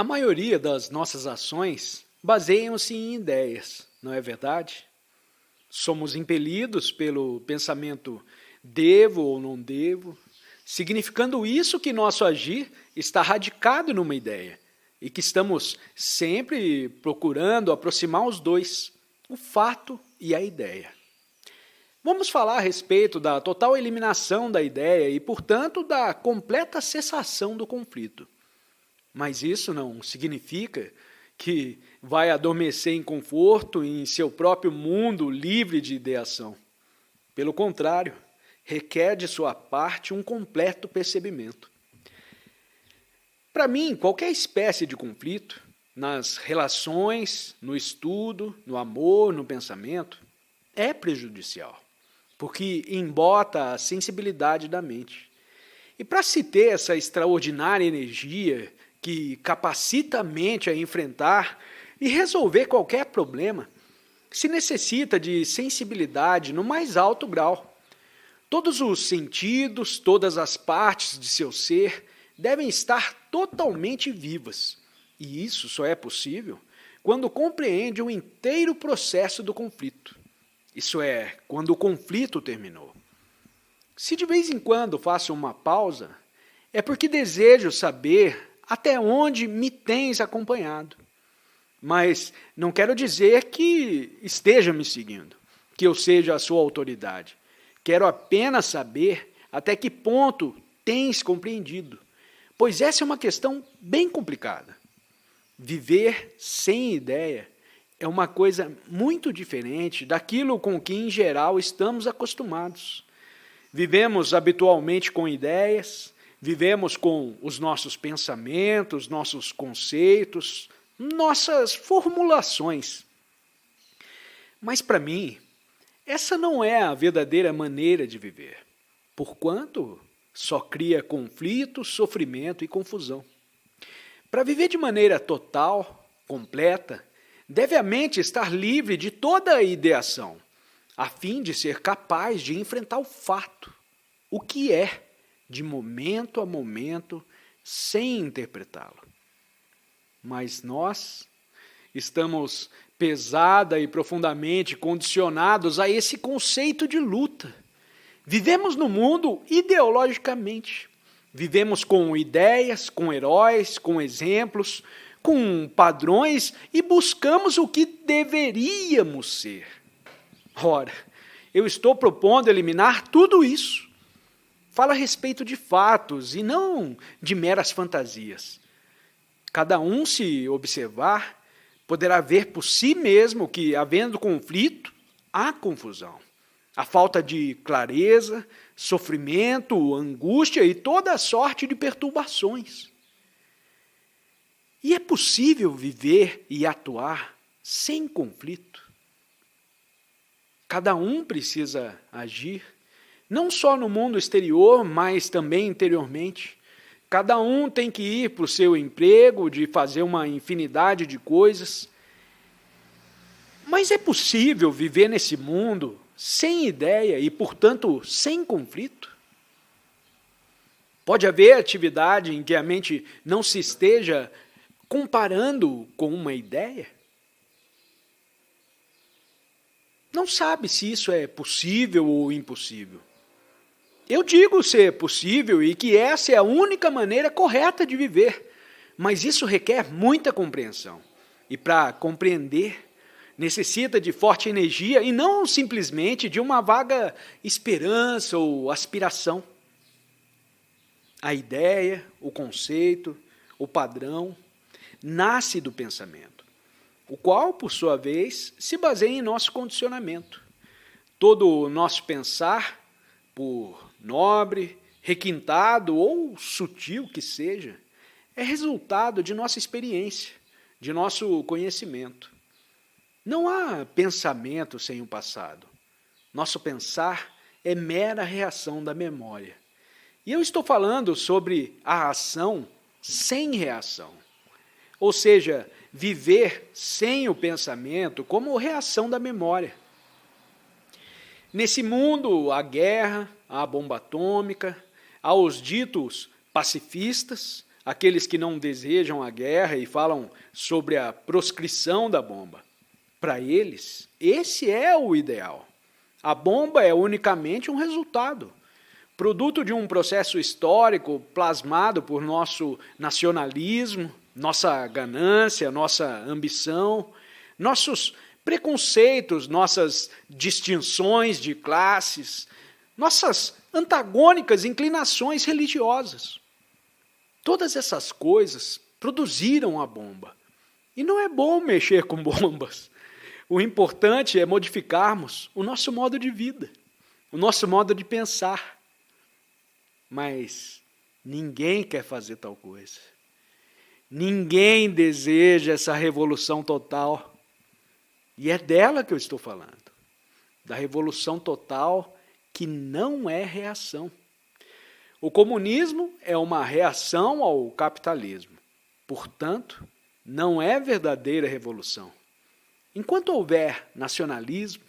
A maioria das nossas ações baseiam-se em ideias, não é verdade? Somos impelidos pelo pensamento devo ou não devo, significando isso que nosso agir está radicado numa ideia e que estamos sempre procurando aproximar os dois, o fato e a ideia. Vamos falar a respeito da total eliminação da ideia e, portanto, da completa cessação do conflito. Mas isso não significa que vai adormecer em conforto em seu próprio mundo livre de ideação. Pelo contrário, requer de sua parte um completo percebimento. Para mim, qualquer espécie de conflito, nas relações, no estudo, no amor, no pensamento, é prejudicial, porque embota a sensibilidade da mente. E para se ter essa extraordinária energia que capacita a mente a enfrentar e resolver qualquer problema, se necessita de sensibilidade no mais alto grau. Todos os sentidos, todas as partes de seu ser devem estar totalmente vivas. E isso só é possível quando compreende o inteiro processo do conflito. Isso é, quando o conflito terminou. Se de vez em quando faço uma pausa, é porque desejo saber até onde me tens acompanhado. Mas não quero dizer que esteja me seguindo, que eu seja a sua autoridade. Quero apenas saber até que ponto tens compreendido, pois essa é uma questão bem complicada. Viver sem ideia é uma coisa muito diferente daquilo com que, em geral, estamos acostumados. Vivemos habitualmente com ideias, vivemos com os nossos pensamentos, nossos conceitos, nossas formulações. Mas, para mim, essa não é a verdadeira maneira de viver, porquanto só cria conflito, sofrimento e confusão. Para viver de maneira total, completa, deve a mente estar livre de toda a ideação, a fim de ser capaz de enfrentar o fato, o que é, de momento a momento, sem interpretá-lo. Mas nós estamos pesada e profundamente condicionados a esse conceito de luta. Vivemos no mundo ideologicamente. Vivemos com ideias, com heróis, com exemplos, com padrões e buscamos o que deveríamos ser. Ora, eu estou propondo eliminar tudo isso. Fala a respeito de fatos e não de meras fantasias. Cada um, se observar, poderá ver por si mesmo que, havendo conflito, há confusão. A falta de clareza, sofrimento, angústia e toda a sorte de perturbações. E é possível viver e atuar sem conflito. Cada um precisa agir, não só no mundo exterior, mas também interiormente. Cada um tem que ir para o seu emprego, de fazer uma infinidade de coisas. Mas é possível viver nesse mundo sem ideia e, portanto, sem conflito? Pode haver atividade em que a mente não se esteja comparando com uma ideia? Não sabe se isso é possível ou impossível. Eu digo ser possível e que essa é a única maneira correta de viver, mas isso requer muita compreensão. E para compreender, necessita de forte energia e não simplesmente de uma vaga esperança ou aspiração. A ideia, o conceito, o padrão, nasce do pensamento, o qual, por sua vez, se baseia em nosso condicionamento. Todo o nosso pensar, por nobre, requintado ou sutil que seja, é resultado de nossa experiência, de nosso conhecimento. Não há pensamento sem o passado. Nosso pensar é mera reação da memória. E eu estou falando sobre a ação sem reação. Ou seja, viver sem o pensamento como reação da memória. Nesse mundo, há guerra, há bomba atômica, há os ditos pacifistas, aqueles que não desejam a guerra e falam sobre a proscrição da bomba. Para eles, esse é o ideal. A bomba é unicamente um resultado, produto de um processo histórico plasmado por nosso nacionalismo, nossa ganância, nossa ambição, nossos preconceitos, nossas distinções de classes, nossas antagônicas inclinações religiosas. Todas essas coisas produziram a bomba. E não é bom mexer com bombas. O importante é modificarmos o nosso modo de vida, o nosso modo de pensar. Mas ninguém quer fazer tal coisa. Ninguém deseja essa revolução total. E é dela que eu estou falando. Da revolução total que não é reação. O comunismo é uma reação ao capitalismo. Portanto, não é verdadeira revolução. Enquanto houver nacionalismo,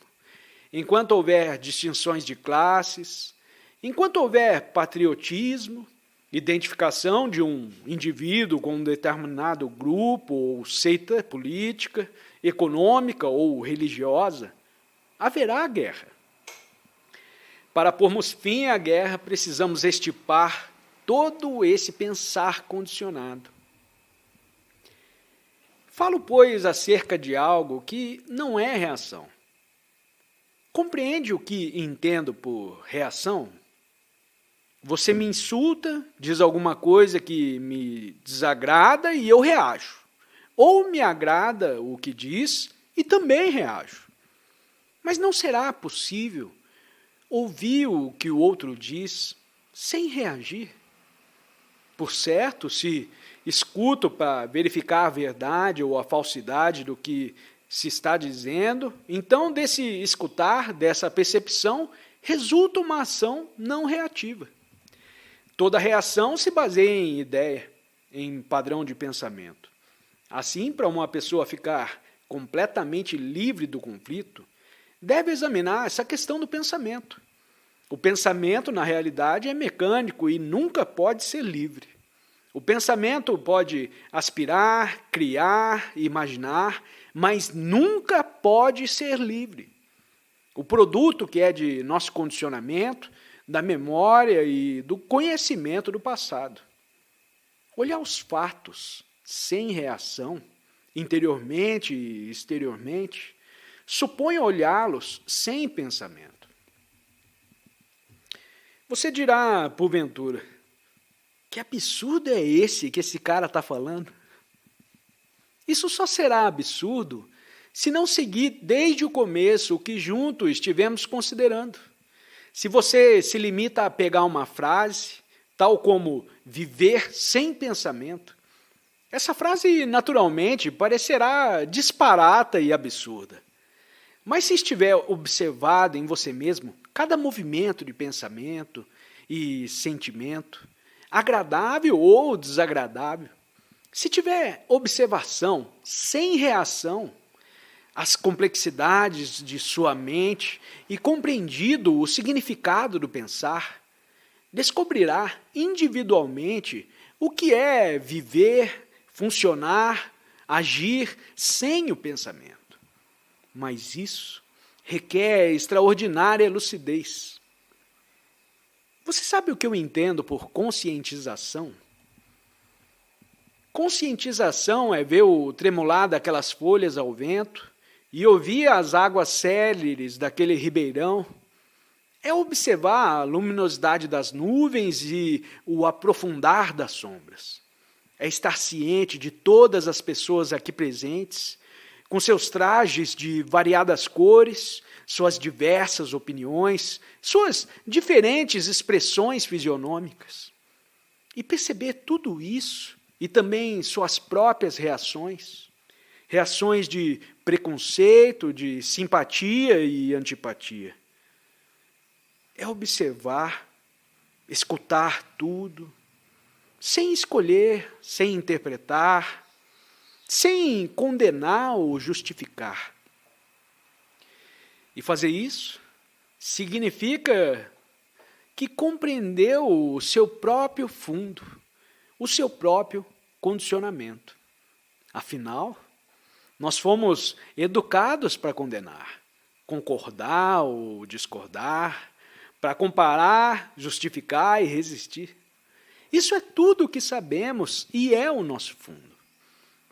enquanto houver distinções de classes, enquanto houver patriotismo, identificação de um indivíduo com um determinado grupo ou seita política, econômica ou religiosa, haverá guerra. Para pormos fim à guerra, precisamos extirpar todo esse pensar condicionado. Falo, pois, acerca de algo que não é reação. Compreende o que entendo por reação? Você me insulta, diz alguma coisa que me desagrada e eu reajo. Ou me agrada o que diz e também reajo. Mas não será possível ouvir o que o outro diz sem reagir? Por certo, se escuto para verificar a verdade ou a falsidade do que se está dizendo, então desse escutar, dessa percepção, resulta uma ação não reativa. Toda reação se baseia em ideia, em padrão de pensamento. Assim, para uma pessoa ficar completamente livre do conflito, deve examinar essa questão do pensamento. O pensamento, na realidade, é mecânico e nunca pode ser livre. O pensamento pode aspirar, criar, imaginar, mas nunca pode ser livre. O produto que é de nosso condicionamento, da memória e do conhecimento do passado. Olhar os fatos sem reação, interiormente e exteriormente, supõe olhá-los sem pensamento. Você dirá, porventura, que absurdo é esse que esse cara está falando? Isso só será absurdo se não seguir desde o começo o que juntos estivemos considerando. Se você se limita a pegar uma frase, tal como viver sem pensamento, essa frase naturalmente parecerá disparata e absurda. Mas se estiver observado em você mesmo cada movimento de pensamento e sentimento, agradável ou desagradável, se tiver observação sem reação, as complexidades de sua mente e compreendido o significado do pensar, descobrirá individualmente o que é viver, funcionar, agir sem o pensamento. Mas isso requer extraordinária lucidez. Você sabe o que eu entendo por conscientização? Conscientização é ver o tremular daquelas folhas ao vento e ouvir as águas céleres daquele ribeirão. É observar a luminosidade das nuvens e o aprofundar das sombras. É estar ciente de todas as pessoas aqui presentes, com seus trajes de variadas cores, suas diversas opiniões, suas diferentes expressões fisionômicas. E perceber tudo isso e também suas próprias reações, reações de preconceito, de simpatia e antipatia. É observar, escutar tudo, sem escolher, sem interpretar, sem condenar ou justificar. E fazer isso significa que compreendeu o seu próprio fundo, o seu próprio condicionamento. Afinal, nós fomos educados para condenar, concordar ou discordar, para comparar, justificar e resistir. Isso é tudo o que sabemos e é o nosso fundo.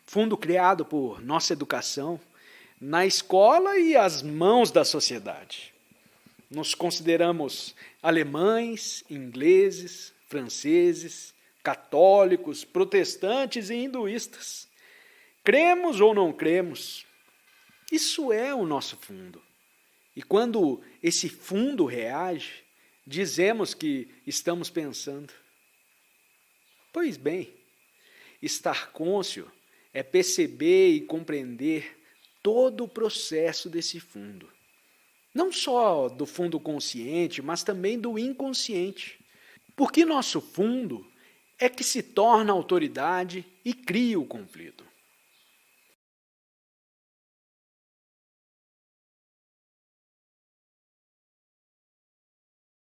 Fundo criado por nossa educação, na escola e às mãos da sociedade. Nos consideramos alemães, ingleses, franceses, católicos, protestantes e hinduístas. Cremos ou não cremos, isso é o nosso fundo. E quando esse fundo reage, dizemos que estamos pensando. Pois bem, estar cônscio é perceber e compreender todo o processo desse fundo. Não só do fundo consciente, mas também do inconsciente. Porque nosso fundo é que se torna autoridade e cria o conflito.